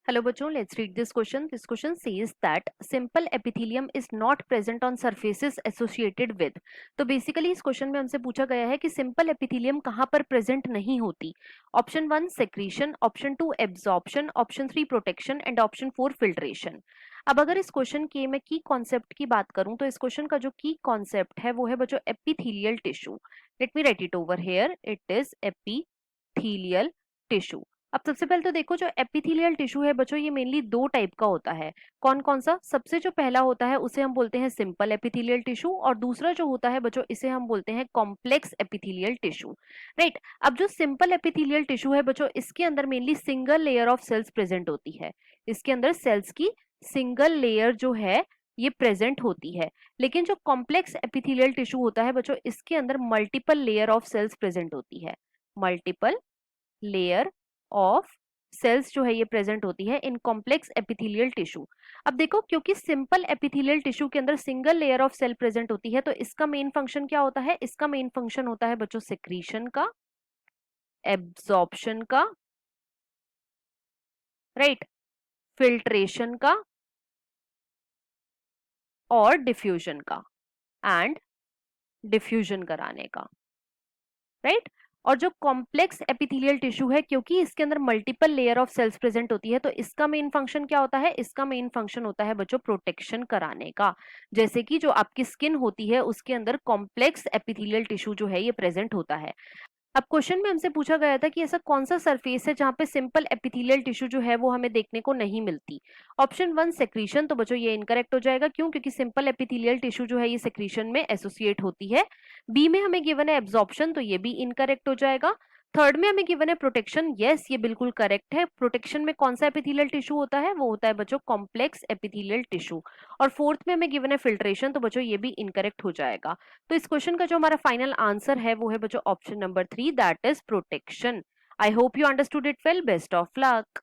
Hello बच्चों, let's read this question. This question says that simple epithelium is not present on surfaces associated with. तो basically इस question में हमसे पूछा गया है कि सिंपल एपिथेलियम कहाँ पर प्रेजेंट नहीं होती. Option 1 secretion, option 2 absorption, option 3 protection and option 4 filtration. अब अगर इस क्वेश्चन के मैं की कॉन्सेप्ट की बात करूं तो इस क्वेश्चन का जो की कॉन्सेप्ट है वो है बच्चों epithelial tissue. Let me right it over here. It is epithelial tissue. अब सबसे पहले तो देखो जो एपिथेलियल टिश्यू है बच्चों ये मेनली दो टाइप का होता है. कौन कौन सा? सबसे जो पहला होता है उसे हम बोलते हैं सिंपल एपिथेलियल टिश्यू और दूसरा जो होता है बच्चों इसे हम बोलते हैं कॉम्प्लेक्स एपिथेलियल टिश्यू. राइट. अब जो सिंपल एपिथेलियल टिश्यू है बच्चों इसके अंदर mainly single layer of cells present होती है. इसके अंदर सेल्स की सिंगल लेयर जो है ये प्रेजेंट होती है. लेकिन जो कॉम्प्लेक्स एपिथेलियल टिश्यू होता है बच्चों इसके अंदर multiple layer of cells present होती है. मल्टीपल लेयर ऑफ सेल्स जो है ये प्रेजेंट होती है इन कॉम्प्लेक्स एपिथेलियल टिश्यू. अब देखो क्योंकि सिंपल एपिथेलियल टिश्यू के अंदर single layer of cell present होती है तो इसका मेन फंक्शन क्या होता है? इसका मेन फंक्शन होता है बच्चों सेक्रीशन का, एब्जॉर्प्शन का, राइट, फिल्ट्रेशन का और डिफ्यूजन का, एंड डिफ्यूजन कराने का. राइट. और जो कॉम्प्लेक्स एपिथेलियल टिश्यू है क्योंकि इसके अंदर multiple layer of cells present होती है तो इसका मेन फंक्शन क्या होता है? इसका मेन फंक्शन होता है बच्चों प्रोटेक्शन कराने का. जैसे कि जो आपकी स्किन होती है उसके अंदर कॉम्प्लेक्स एपिथेलियल टिश्यू जो है ये प्रेजेंट होता है. अब क्वेश्चन में हमसे पूछा गया था कि ऐसा कौन सा सरफेस है जहां पे सिंपल एपिथेलियल टिश्यू जो है वो हमें देखने को नहीं मिलती. Option 1 secretion. तो बच्चों ये इनकरेक्ट हो जाएगा. क्यों? क्योंकि सिंपल एपिथेलियल टिश्यू जो है ये सेक्रीशन में एसोसिएट होती है. बी में हमें गिवन है एब्जॉर्प्शन. तो ये भी इनकरेक्ट हो जाएगा. थर्ड में हमें गिवन है प्रोटेक्शन. यस ये बिल्कुल करेक्ट है. प्रोटेक्शन में कौन सा एपिथेलियल टिश्यू होता है? वो होता है बच्चों कॉम्प्लेक्स एपिथेलियल टिश्यू. और फोर्थ में हमें गिवन है फिल्ट्रेशन. तो बच्चों ये भी इनकरेक्ट हो जाएगा. तो इस क्वेश्चन का जो हमारा फाइनल आंसर है वो है बच्चों option number 3 that is protection. I hope you understood it well. Best of luck.